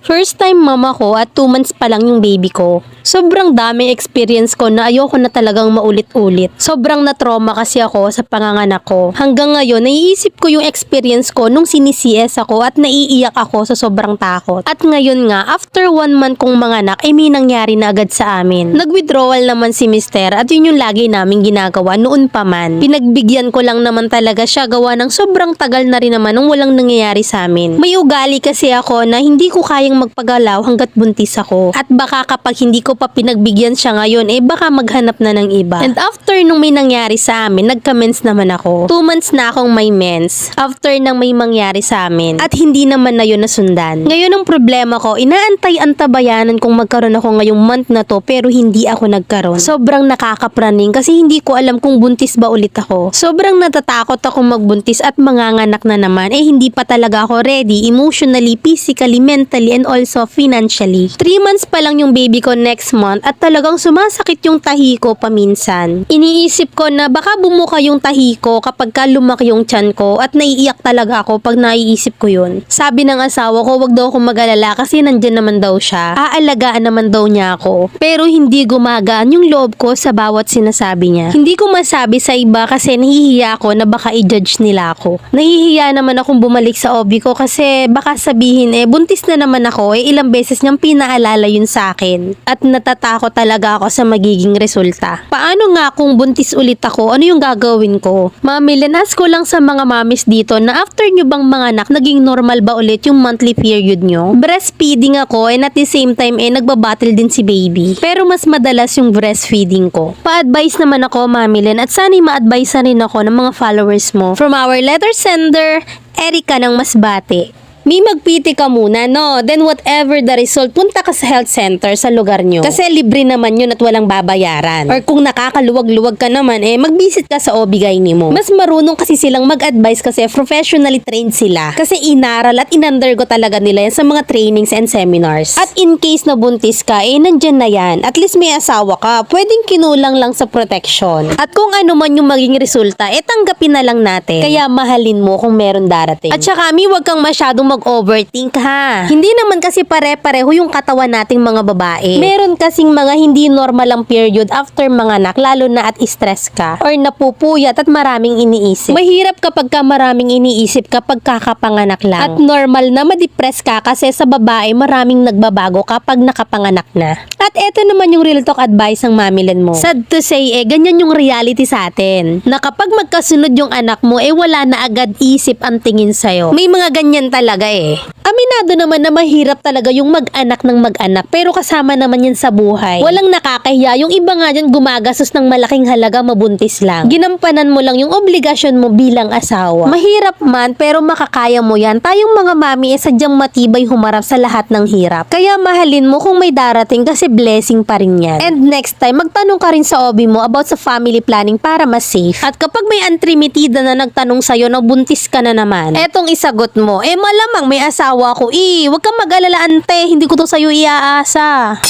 First time mama ko at 2 months pa lang yung baby ko. Sobrang daming experience ko na ayoko na talagang maulit-ulit. Sobrang na-trauma kasi ako sa panganganak ko. Hanggang ngayon, naiisip ko yung experience ko nung sinisies ako at naiiyak ako sa sobrang takot. At ngayon nga, after 1 month kong manganak, ay may nangyari na agad sa amin. Nag-withdrawal naman si mister at yun yung lagi namin ginagawa noon pa man. Pinagbigyan ko lang naman talaga siya gawa ng sobrang tagal na rin naman nung walang nangyayari sa amin. May ugali kasi ako na hindi ko kayang magpagalaw hanggat buntis ako. At baka kapag hindi ko pa pinagbigyan siya ngayon, baka maghanap na ng iba. And after nung may nangyari sa amin, nagka-mens naman ako. 2 months na akong may mens. After nang may mangyari sa amin. At hindi naman na yun nasundan. Ngayon ang problema ko, inaantay-antabayanan kung magkaroon ako ngayong month na to pero hindi ako nagkaroon. Sobrang nakakapraning kasi hindi ko alam kung buntis ba ulit ako. Sobrang natatakot ako magbuntis at manganganak na naman. Hindi pa talaga ako ready emotionally, physically, mentally, and also financially. 3 months pa lang yung baby ko next month at talagang sumasakit yung tahi ko paminsan. Iniisip ko na baka bumuka yung tahi ko kapag lumaki yung tiyan ko at naiiyak talaga ako pag naiisip ko yun. Sabi ng asawa ko, wag daw akong mag-alala kasi nandyan naman daw siya. Aalagaan naman daw niya ako. Pero hindi gumagaan yung loob ko sa bawat sinasabi niya. Hindi ko masabi sa iba kasi nahihiya ako na baka i-judge nila ako. Nahihiya naman akong bumalik sa OB ko kasi baka sabihin buntis na naman ako ilang beses niyang pinaalala yun sa akin. At natatakot talaga ako sa magiging resulta. Paano nga kung buntis ulit ako, ano yung gagawin ko? Mami, linas ko lang sa mga mamis dito na after nyo bang manganak, naging normal ba ulit yung monthly period nyo? Breastfeeding ako and at the same time nagbabattle din si baby. Pero mas madalas yung breastfeeding ko. Pa-advise naman ako, Mami Len, at sana'y ma-advise rin ako ng mga followers mo. From our letter sender, Erica ng Masbate. May magpiti ka muna, no? Then whatever the result, punta ka sa health center sa lugar nyo. Kasi libre naman yun at walang babayaran. Or kung nakakaluwag-luwag ka naman, mag-visit ka sa OB-GYN mo. Mas marunong kasi silang mag-advise kasi professionally trained sila. Kasi inaral at in-undergo talaga nila yan sa mga trainings and seminars. At in case na buntis ka, nandyan na yan. At least may asawa ka. Pwedeng kinulang lang sa protection. At kung ano man yung maging resulta, tanggapin na lang natin. Kaya mahalin mo kung meron darating. At saka, wag kang masyadong mag-overthink ha. Hindi naman kasi pare-pareho yung katawan nating mga babae. Meron kasing mga hindi normal ang period after manganak, lalo na at stress ka or napupuyat at maraming iniisip. Mahirap kapag ka maraming iniisip kapag kakapanganak lang. At normal na ma-depress ka kasi sa babae maraming nagbabago kapag nakapanganak na. At eto naman yung real talk advice ng Mami Len mo. Sad to say, ganyan yung reality sa atin. Na kapag magkasunod yung anak mo, wala na agad isip ang tingin sa'yo. May mga ganyan talaga Aminado naman na mahirap talaga yung mag-anak ng mag-anak pero kasama naman yan sa buhay. Walang nakakahiya. Yung iba nga dyan gumagastos ng malaking halaga mabuntis lang. Ginampanan mo lang yung obligasyon mo bilang asawa. Mahirap man pero makakaya mo yan. Tayong mga mami sadyang matibay humarap sa lahat ng hirap. Kaya mahalin mo kung may darating kasi blessing pa rin yan. And next time, magtanong ka rin sa OB mo about sa family planning para mas safe. At kapag may antrimitida na nagtanong sa'yo na buntis ka na naman, etong isagot mo, malamang may asawa ko. Huwag kang mag-alala ante, hindi ko to sa'yo iaasa.